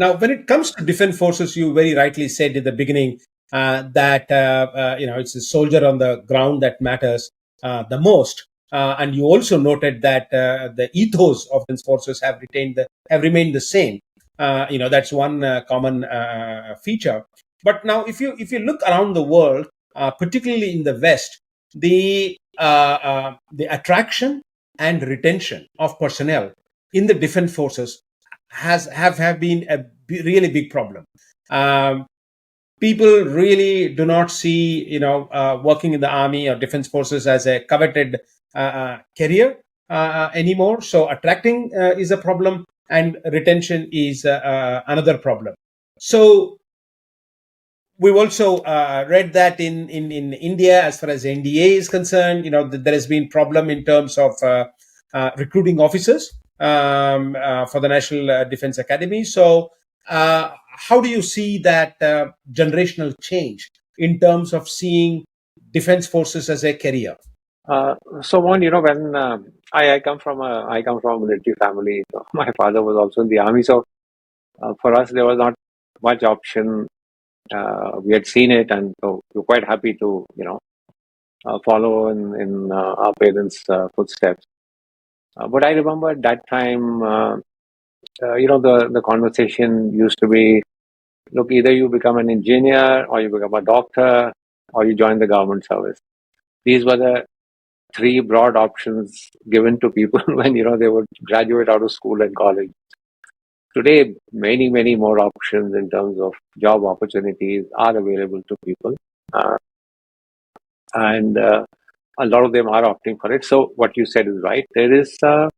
Now, when it comes to defense forces, you very rightly said at the beginning that it's a soldier on the ground that matters the most. And you also noted that the ethos of defense forces have remained the same. That's one common feature. But now, if you look around the world, particularly in the West, the attraction and retention of personnel in the defense forces have been a really big problem. People really do not see working in the army or defense forces as a coveted career anymore. So attracting is a problem, and retention is another problem. So we've also read that in India, as far as NDA is concerned, there has been problem in terms of recruiting officers for the National Defense Academy. So how do you see that generational change in terms of seeing defense forces as a career? So when I come from a military family. My father was also in the army, so for us there was not much option. We had seen it, and so we were quite happy to follow in our parents' footsteps. But I remember at that time, the conversation used to be, look, either you become an engineer, or you become a doctor, or you join the government service. These were the three broad options given to people when they would graduate out of school and college. Today, many, many more options in terms of job opportunities are available to people, and a lot of them are opting for it. So what you said is right. There is a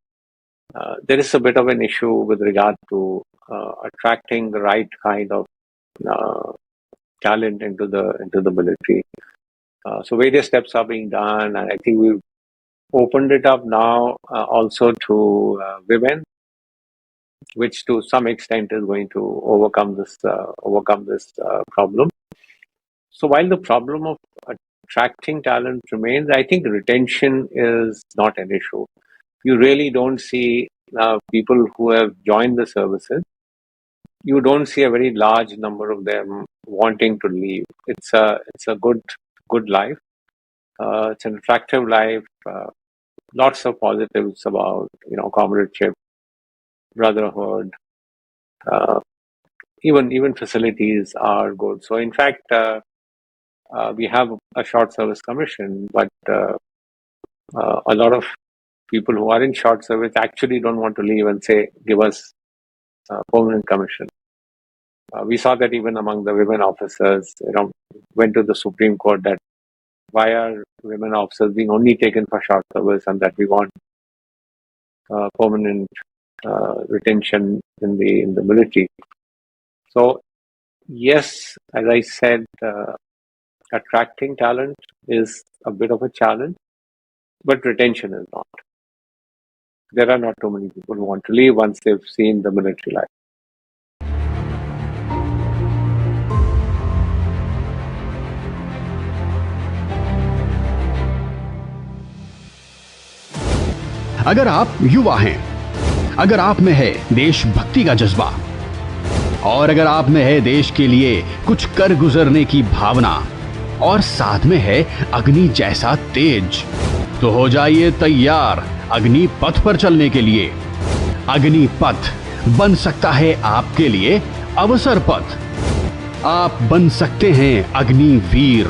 bit of an issue with regard to attracting the right kind of talent into the military. So various steps are being done, and I think we've opened it up now also to women, which to some extent is going to overcome this problem. So while the problem of attracting talent remains, I think retention is not an issue. You really don't see people who have joined the services. You don't see a very large number of them wanting to leave. It's a good life. It's an attractive life. Lots of positives about comradeship, brotherhood. Even facilities are good. So in fact, we have a short service commission, but a lot of people who are in short service actually don't want to leave and say, give us permanent commission. We saw that even among the women officers, went to the Supreme Court that why are women officers being only taken for short service, and that we want permanent retention in the military. So yes, as I said, attracting talent is a bit of a challenge, but retention is not. There are not too many people who want to leave once they've seen the military life. अगर आप युवा हैं, अगर आप में है देशभक्ति का जज्बा, और अगर आप में है देश के लिए कुछ कर गुजरने की भावना, और साथ में है अग्नि जैसा तेज, तो हो जाइए तैयार अग्निपथ पर चलने के लिए। अग्निपथ बन सकता है आपके लिए अवसर पथ। आप बन सकते हैं अग्निवीर।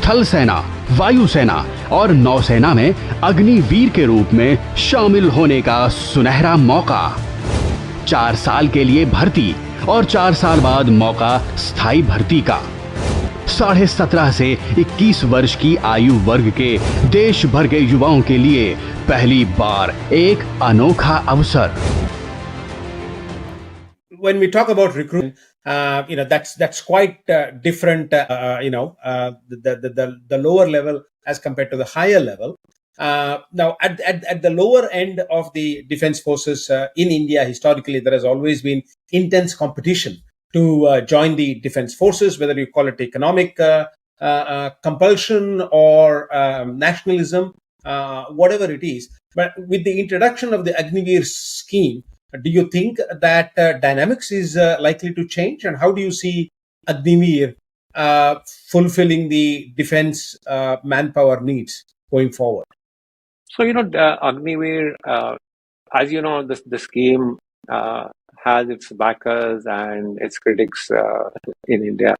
थल सेना, वायुसेना और नौसेना में अग्निवीर के रूप में शामिल होने का सुनहरा मौका। 4 साल के लिए भर्ती और 4 साल बाद मौका स्थायी भर्ती का। 17.5 से 21 वर्ष की आयु वर्ग के देश भर के युवाओं के लिए पहली बार एक अनोखा अवसर। When we talk about recruitment, that's quite different. The lower level as compared to the higher level. Now, at the lower end of the defense forces in India, historically, there has always been intense competition to join the defense forces, whether you call it economic compulsion or nationalism, whatever it is. But with the introduction of the Agniveer scheme, Do you think that dynamics is likely to change? And how do you see Agnivir fulfilling the defense manpower needs going forward? So, Agnivir, as you know, the scheme has its backers and its critics in India.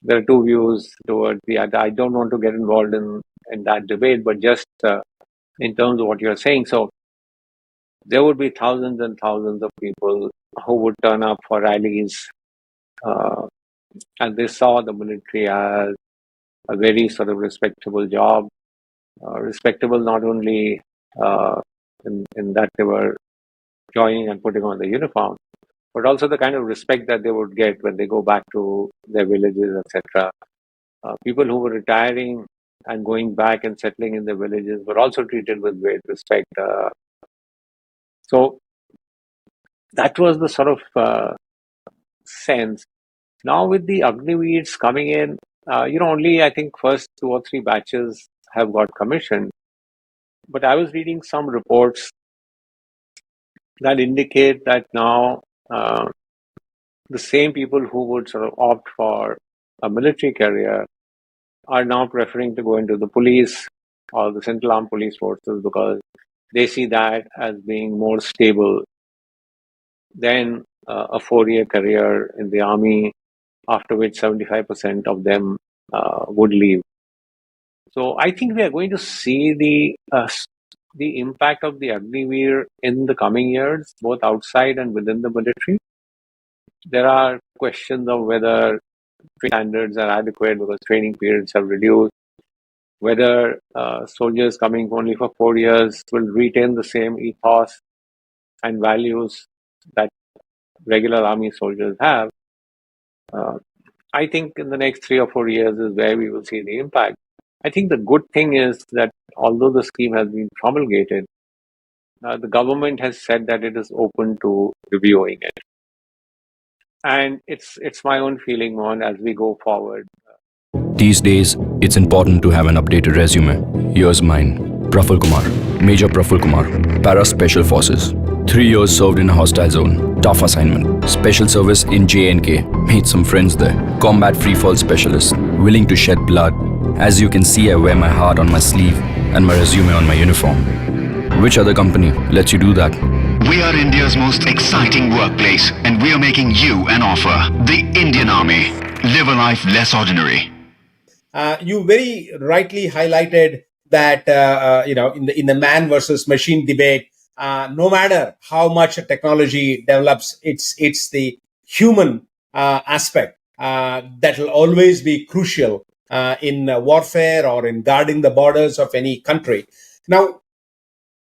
There are two views towards the other. I don't want to get involved in that debate, but just in terms of what you're saying. So there would be thousands and thousands of people who would turn up for rallies, and they saw the military as a very sort of respectable job, respectable not only in that they were joining and putting on the uniform, but also the kind of respect that they would get when they go back to their villages, etc. People who were retiring and going back and settling in their villages were also treated with great respect. So that was the sort of sense. Now with the Agniveers coming in, only I think first 2 or 3 batches have got commissioned. But I was reading some reports that indicate that now the same people who would sort of opt for a military career are now preferring to go into the police or the Central Armed Police Forces because they see that as being more stable than a 4-year career in the army, after which 75% of them would leave. So I think we are going to see the impact of the Agniveer in the coming years, both outside and within the military. There are questions of whether standards are adequate because training periods have reduced, whether soldiers coming only for 4 years will retain the same ethos and values that regular army soldiers have. I think in the next 3 or 4 years is where we will see the impact. I think the good thing is that although the scheme has been promulgated, the government has said that it is open to reviewing it. And it's my own feeling on as we go forward. These days, it's important to have an updated resume. Here's mine. Praful Kumar, Major Praful Kumar, Para Special Forces. 3 years served in a hostile zone. Tough assignment. Special service in J&K. Made some friends there. Combat freefall specialist. Willing to shed blood. As you can see, I wear my heart on my sleeve and my resume on my uniform. Which other company lets you do that? We are India's most exciting workplace, and we are making you an offer. The Indian Army. Live a life less ordinary. You very rightly highlighted that in the man versus machine debate, no matter how much technology develops, it's the human aspect that will always be crucial in warfare or in guarding the borders of any country. Now,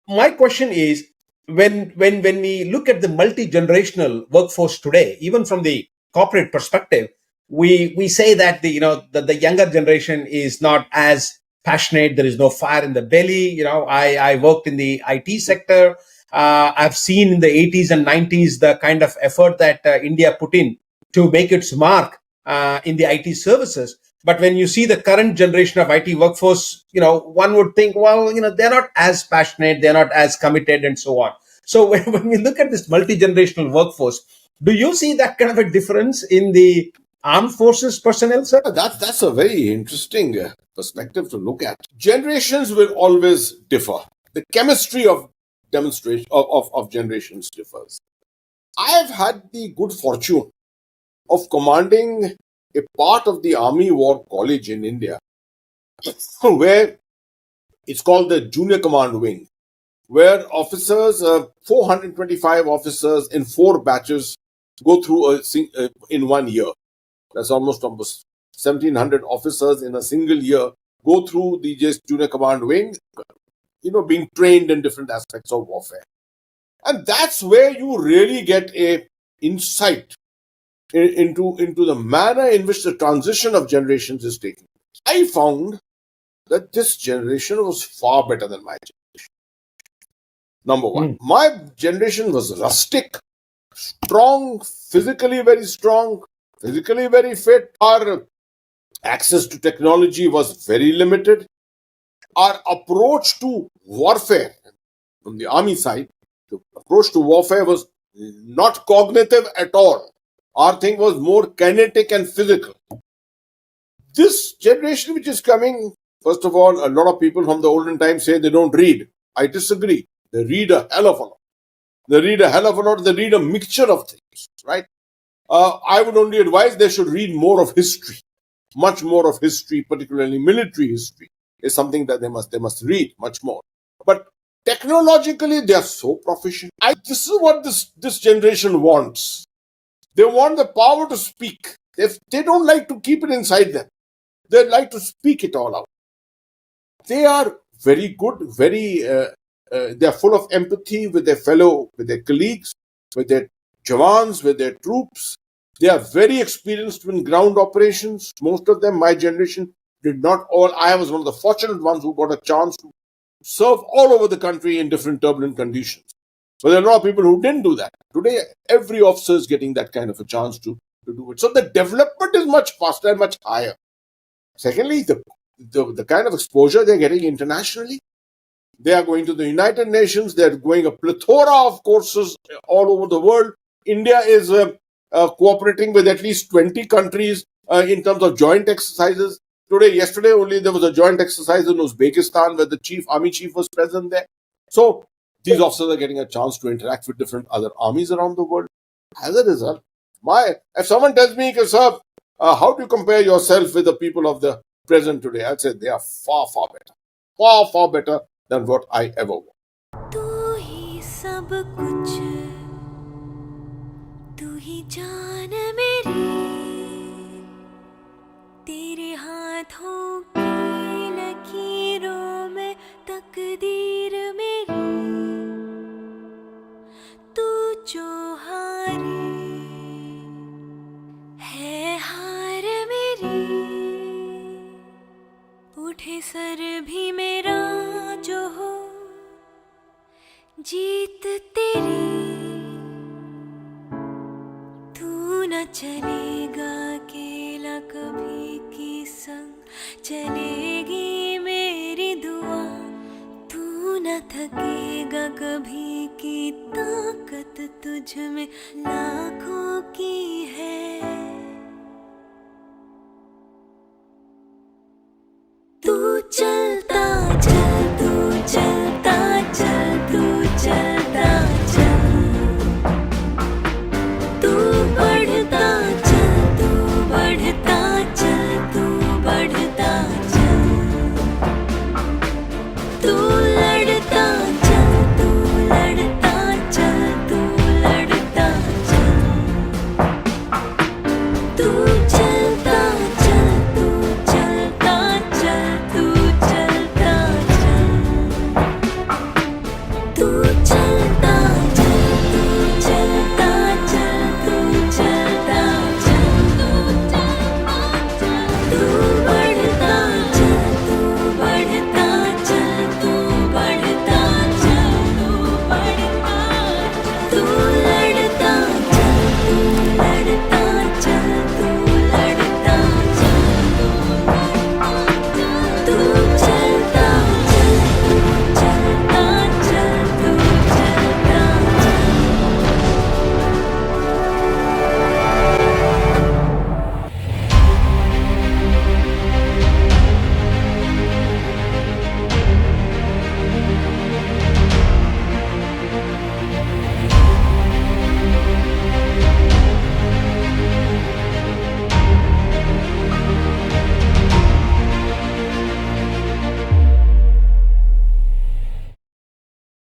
my question is, when we look at the multi-generational workforce today, even from the corporate perspective, we say that the younger generation is not as passionate. There is no fire in the belly. I worked in the IT sector. I've seen in the 80s and 90s the kind of effort that India put in to make its mark in the IT services. But when you see the current generation of IT workforce, one would think, well, they're not as passionate, they're not as committed, and so on. So when we look at this multi-generational workforce, do you see that kind of a difference in the armed forces personnel, sir? That's a very interesting perspective to look at. Generations will always differ. The chemistry of demonstration of generations differs. I have had the good fortune of commanding a part of the Army War College in India, where it's called the Junior Command Wing, where officers, 425 officers in 4 batches go through in 1 year. That's almost 1,700 officers in a single year go through the Junior Command Wing, being trained in different aspects of warfare. And that's where you really get a insight into the manner in which the transition of generations is taking. I found that this generation was far better than my generation. Number one, my generation was rustic, strong, physically very strong, physically very fit. Our access to technology was very limited. Our approach to warfare from the army side The approach to warfare was not cognitive at all. Our thing was more kinetic and physical. This generation which is coming, first of all, a lot of people from the olden times say they don't read. I disagree. They read a hell of a lot. They read a hell of a lot. They read a mixture of things, right? I would only advise they should read more of history. Much more of history, particularly military history, is something that they must read much more. But technologically, they are so proficient. This is what this generation wants. They want the power to speak. They don't like to keep it inside them. They like to speak it all out. They are very good, they are full of empathy with their colleagues, with their jawans, with their troops. They are very experienced in ground operations. Most of them, my generation, did not all. I was one of the fortunate ones who got a chance to serve all over the country in different turbulent conditions. But there are a lot of people who didn't do that. Today, every officer is getting that kind of a chance to do it. So the development is much faster and much higher. Secondly, the kind of exposure they're getting internationally. They are going to the United Nations. They're going a plethora of courses all over the world. India is cooperating with at least 20 countries in terms of joint exercises. Yesterday only, there was a joint exercise in Uzbekistan where the army chief was present there. So these officers are getting a chance to interact with different other armies around the world. As a result, if someone tells me, sir, how do you compare yourself with the people of the present today? I'd say they are far, far better. Far, far better than what I ever was. तू ही सब कुछ, तू ही जान मेरी, तेरे हाथों की लकीरों में तकदीर मेरी, तू जो हारे है हार मेरी, उठे सर भी मेरा जो हो, जीत तेरी, तू न चलेगा अकेला कभी की संग, चलेगी मेरी दुआ, तू न थकेगा कभी की ताकत तुझ में लाखों की है।